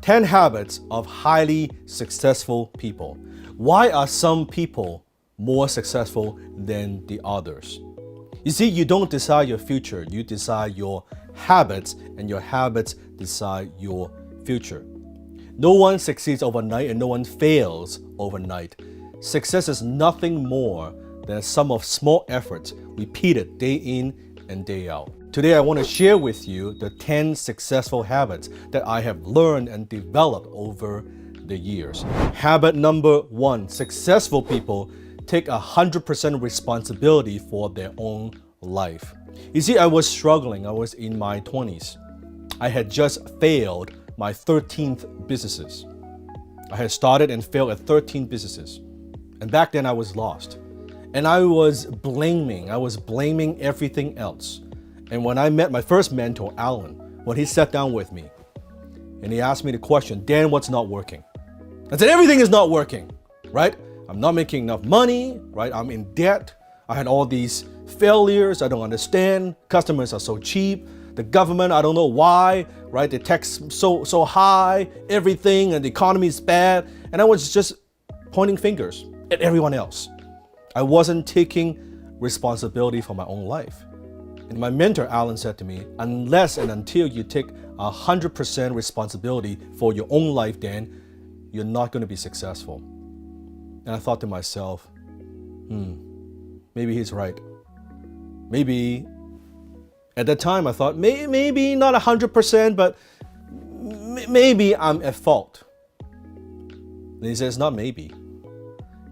10 habits of highly successful people. Why are some people more successful than the others? You see, you don't decide your future, you decide your habits, and your habits decide your future. No one succeeds overnight and no one fails overnight. Success is nothing more than a sum of small efforts repeated day in and day out. Today, I want to share with you the 10 successful habits that I have learned and developed over the years. Habit number 1, successful people take 100% responsibility for their own life. You see, I was struggling. I was in my 20s. I had just failed my 13th businesses. I had started and failed at 13 businesses. And back then I was lost. And I was blaming everything else. And when I met my first mentor, Alan, when he sat down with me and he asked me the question, Dan, what's not working? I said, everything is not working, right? I'm not making enough money, right? I'm in debt. I had all these failures I don't understand. Customers are so cheap. The government, I don't know why, right? The tax so high, everything, and the economy is bad. And I was just pointing fingers at everyone else. I wasn't taking responsibility for my own life. And my mentor, Alan, said to me, unless and until you take 100% responsibility for your own life, Dan, you're not going to be successful. And I thought to myself, maybe he's right. Maybe, at that time I thought, maybe not 100%, but maybe I'm at fault. And he says, not maybe.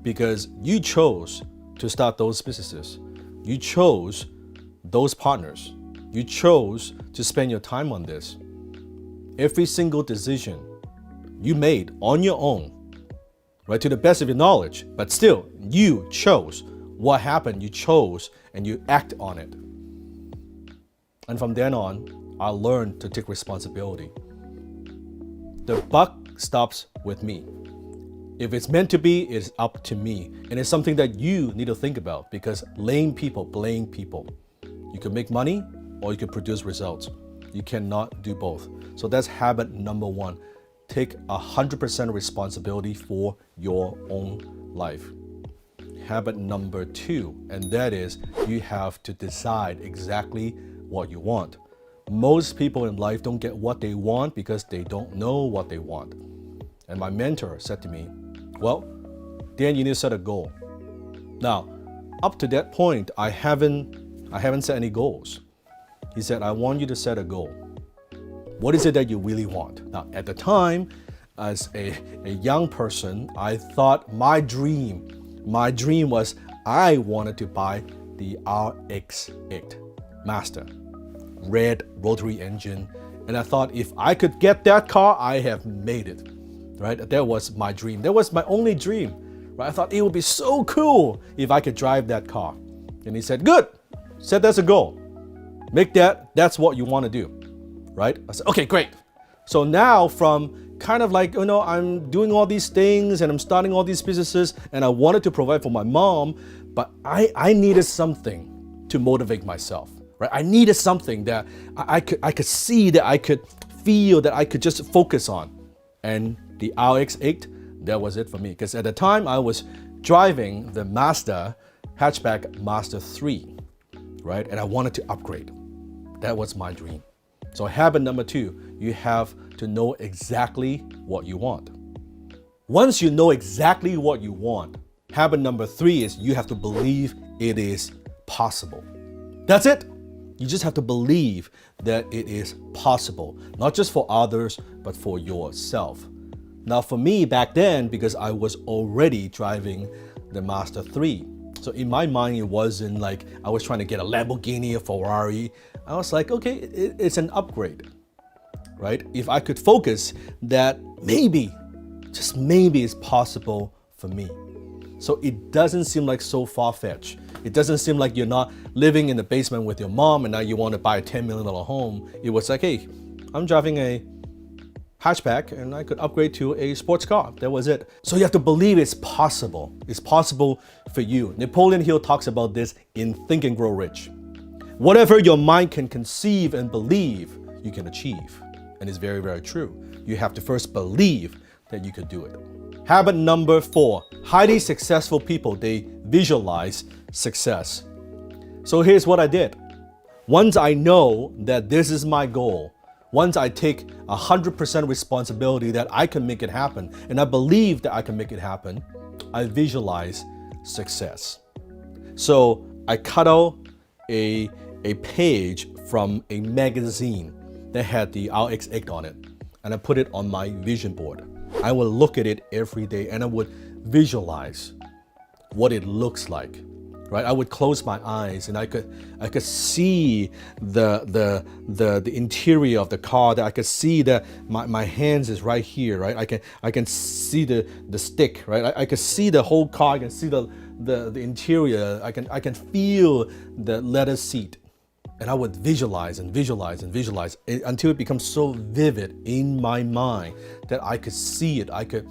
Because you chose to start those businesses. You chose those partners. You chose to spend your time on this. Every single decision you made on your own, right, to the best of your knowledge, but still, you chose what happened. You chose and you act on it. And from then on, I learned to take responsibility. The buck stops with me. If it's meant to be, it's up to me. And it's something that you need to think about because lame people blame people. You can make money or you can produce results. You cannot do both. So that's habit number 1. Take 100% responsibility for your own life. Habit number 2, and that is you have to decide exactly what you want. Most people in life don't get what they want because they don't know what they want. And my mentor said to me, well, Dan, you need to set a goal. Now, up to that point, I haven't set any goals. He said, I want you to set a goal. What is it that you really want? Now, at the time, as a young person, I thought my dream was I wanted to buy the RX-8 Master, red rotary engine. And I thought if I could get that car, I have made it, right? That was my dream. That was my only dream, right? I thought it would be so cool if I could drive that car. And he said, good, set that's a goal. Make that's what you want to do, right? I said, okay, great. So now from kind of like, I'm doing all these things and I'm starting all these businesses and I wanted to provide for my mom, but I needed something to motivate myself, right? I needed something that I could see, that I could feel, that I could just focus on. And the RX-8, that was it for me. Because at the time I was driving the hatchback Master 3, right? And I wanted to upgrade. That was my dream. So habit number 2, you have to know exactly what you want. Once you know exactly what you want, habit number 3 is you have to believe it is possible. That's it. You just have to believe that it is possible, not just for others, but for yourself. Now for me back then, because I was already driving the Master 3, so in my mind, it wasn't like I was trying to get a Lamborghini, a Ferrari. I was like, okay, it's an upgrade, right? If I could focus that maybe, just maybe it's possible for me. So it doesn't seem like so far-fetched. It doesn't seem like you're not living in the basement with your mom and now you want to buy a $10 million home. It was like, hey, I'm driving a hatchback and I could upgrade to a sports car. That was it. So you have to believe it's possible. It's possible for you. Napoleon Hill talks about this in Think and Grow Rich. Whatever your mind can conceive and believe, you can achieve. And And it's very, very true. You have to first believe that you could do it. Habit number 4, highly successful people, they visualize success. So here's what I did. Once I know that this is my goal, once I take 100% responsibility that I can make it happen, and I believe that I can make it happen, I visualize success. So I cut out a page from a magazine that had the RX8 on it, and I put it on my vision board. I would look at it every day and I would visualize what it looks like. Right? I would close my eyes and I could see the interior of the car. That I could see that my hands is right here. Right? I can see the stick. Right? I could see the whole car. I can see the interior. I can feel the leather seat. And I would visualize and visualize and visualize until it becomes so vivid in my mind that I could see it. I could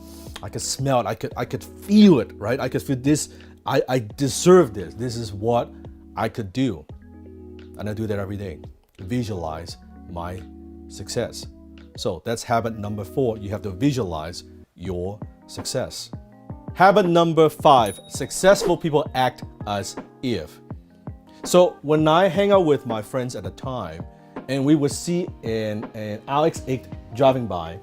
smell it. I could feel it. Right? I could feel this. I deserve this. This is what I could do. And I do that every day. Visualize my success. So that's habit number 4. You have to visualize your success. Habit number 5, successful people act as if. So when I hang out with my friends at the time, and we would see an RX8 driving by,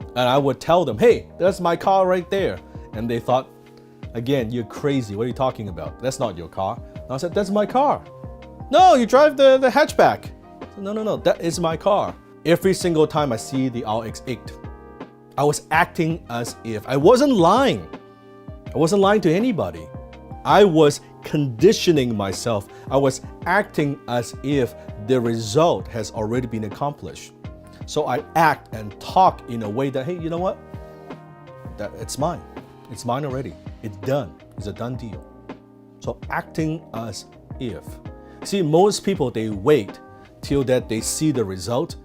and I would tell them, hey, that's my car right there. And they thought, again, you're crazy. What are you talking about? That's not your car. And I said, that's my car. No, you drive the hatchback. Said, no, that is my car. Every single time I see the RX8, I was acting as if. I wasn't lying. I wasn't lying to anybody. I was conditioning myself. I was acting as if the result has already been accomplished. So I act and talk in a way that, hey, you know what? That it's mine. It's mine already. It's done. It's a done deal. So acting as if. See, most people, they wait till that they see the result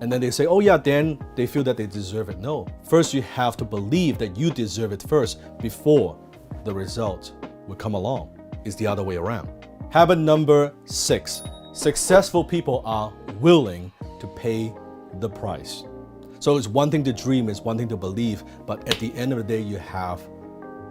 and then they say, oh yeah, then they feel that they deserve it. No, first you have to believe that you deserve it first before the result will come along. It's the other way around. Habit number 6, successful people are willing to pay the price. So it's one thing to dream, it's one thing to believe, but at the end of the day, you have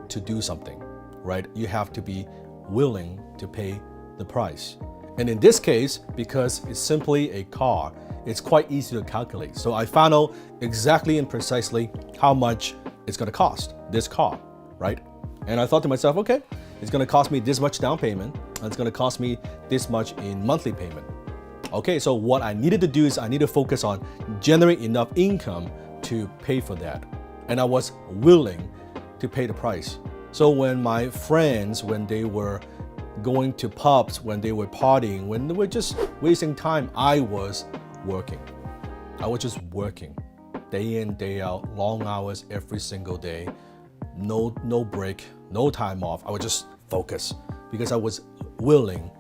to do something, right? You have to be willing to pay the price. And in this case, because it's simply a car, it's quite easy to calculate. So I found out exactly and precisely how much it's going to cost, this car, right? And I thought to myself, okay, it's going to cost me this much down payment, and it's going to cost me this much in monthly payment. Okay, so what I needed to do is I need to focus on generating enough income to pay for that. And I was willing to pay the price. So when my friends, when they were going to pubs, when they were partying, when they were just wasting time, I was working. I was just working day in, day out, long hours every single day, no break, no time off. I would just focus because I was willing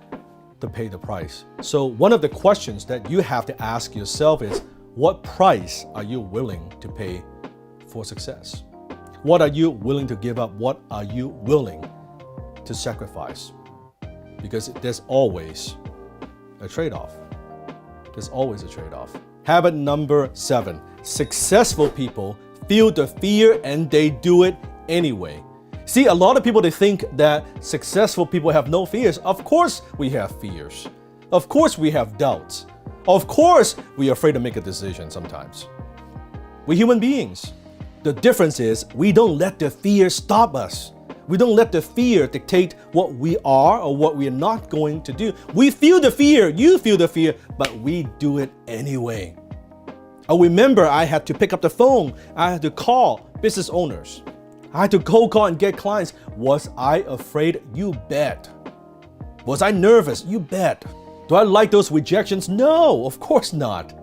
to pay the price. So one of the questions that you have to ask yourself is, what price are you willing to pay for success? What are you willing to give up? What are you willing to sacrifice? Because there's always a trade-off. There's always a trade-off. Habit number 7, successful people feel the fear and they do it anyway. See, a lot of people, they think that successful people have no fears. Of course we have fears. Of course we have doubts. Of course we are afraid to make a decision sometimes. We're human beings. The difference is we don't let the fear stop us. We don't let the fear dictate what we are or what we are not going to do. We feel the fear, you feel the fear, but we do it anyway. I remember I had to pick up the phone. I had to call business owners. I had to cold call and get clients. Was I afraid? You bet. Was I nervous? You bet. Do I like those rejections? No, of course not.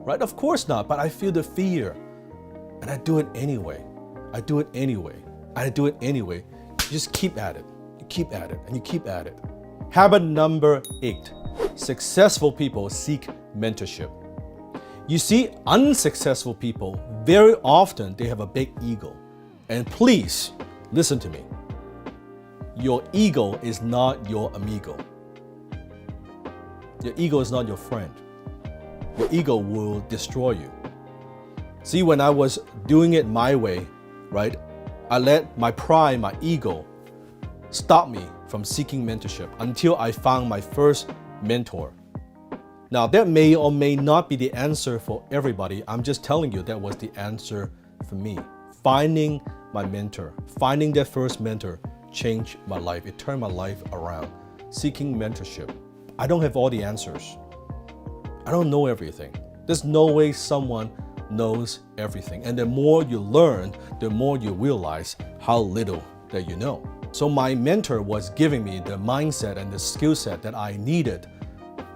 Right? Of course not. But I feel the fear. And I do it anyway. I do it anyway. I do it anyway. You just keep at it. You keep at it. And you keep at it. Habit number 8. Successful people seek mentorship. You see, unsuccessful people, very often they have a big ego. And please, listen to me. Your ego is not your amigo. Your ego is not your friend. Your ego will destroy you. See, when I was doing it my way, right, I let my pride, my ego, stop me from seeking mentorship until I found my first mentor. Now, that may or may not be the answer for everybody. I'm just telling you that was the answer for me. Finding my mentor, finding that first mentor changed my life. It turned my life around. Seeking mentorship. I don't have all the answers. I don't know everything. There's no way someone knows everything. And the more you learn, the more you realize how little that you know. So my mentor was giving me the mindset and the skill set that I needed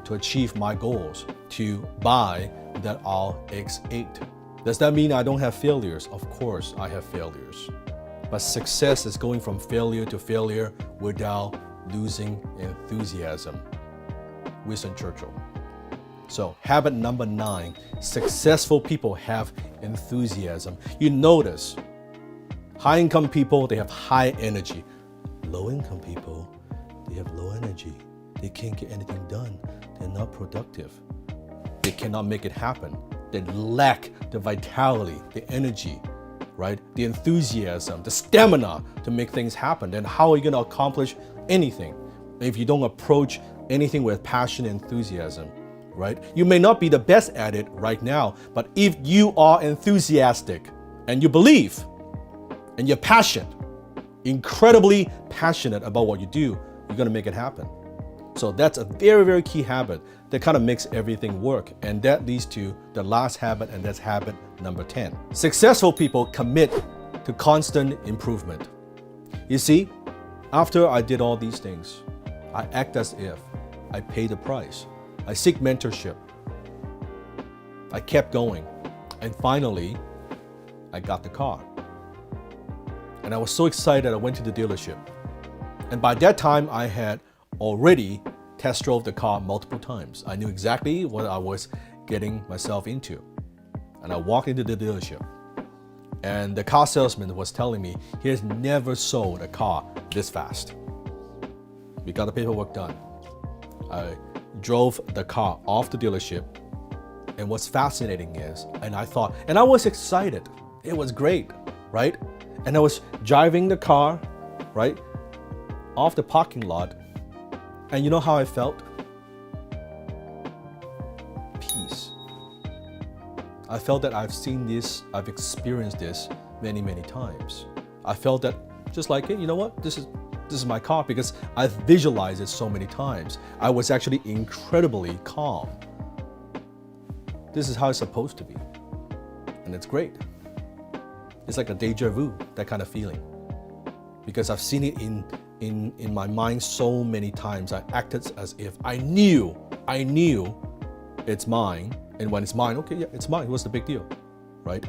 to achieve my goals, to buy that RX-8. Does that mean I don't have failures? Of course I have failures. But success is going from failure to failure without losing enthusiasm. Winston Churchill. So habit number 9, successful people have enthusiasm. You notice, high income people, they have high energy. Low income people, they have low energy. They can't get anything done. They're not productive. They cannot make it happen. They lack the vitality, the energy, right? The enthusiasm, the stamina to make things happen. Then how are you going to accomplish anything if you don't approach anything with passion and enthusiasm? Right? You may not be the best at it right now, but if you are enthusiastic and you believe and you're passionate, incredibly passionate about what you do, you're going to make it happen. So that's a very, very key habit that kind of makes everything work. And that leads to the last habit, and that's habit number 10. Successful people commit to constant improvement. You see, after I did all these things, I act as if I pay the price. I seek mentorship. I kept going. And finally, I got the car. And I was so excited I went to the dealership. And by that time, I had already test drove the car multiple times. I knew exactly what I was getting myself into. And I walked into the dealership. And the car salesman was telling me he has never sold a car this fast. We got the paperwork done. I drove the car off the dealership, and what's fascinating is, and I was excited. It was great, right? And I was driving the car, right, off the parking lot, and you know how I felt? Peace. I felt that I've seen this, I've experienced this many, many times. I felt that just like, hey, you know what? This is my car because I've visualized it so many times. I was actually incredibly calm. This is how it's supposed to be. And it's great. It's like a deja vu, that kind of feeling. Because I've seen it in my mind so many times. I acted as if I knew it's mine. And when it's mine, okay, yeah, it's mine. What's the big deal, right?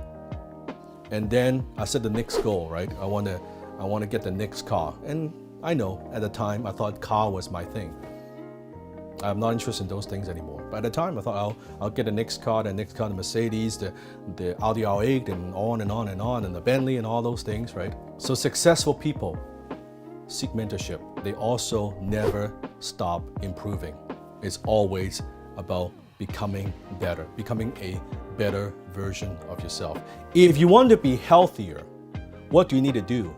And then I set the next goal, right? I want to get the next car. And I know at the time I thought car was my thing. I'm not interested in those things anymore. But at the time I thought I'll get the next car, the Mercedes, the Audi R8, and on and on and on, and the Bentley and all those things, right? So successful people seek mentorship. They also never stop improving. It's always about becoming better, becoming a better version of yourself. If you want to be healthier, what do you need to do?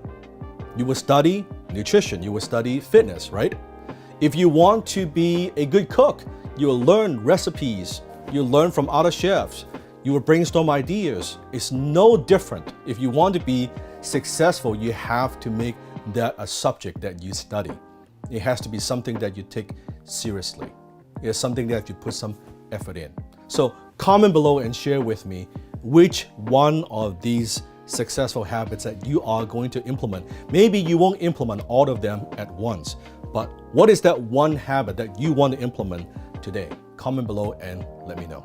You will study nutrition, you will study fitness, right? If you want to be a good cook, you will learn recipes, you'll learn from other chefs, you will brainstorm ideas. It's no different. If you want to be successful, you have to make that a subject that you study. It has to be something that you take seriously. It's something that you put some effort in. So comment below and share with me which one of these successful habits that you are going to implement. Maybe you won't implement all of them at once, but what is that one habit that you want to implement today? Comment below and let me know.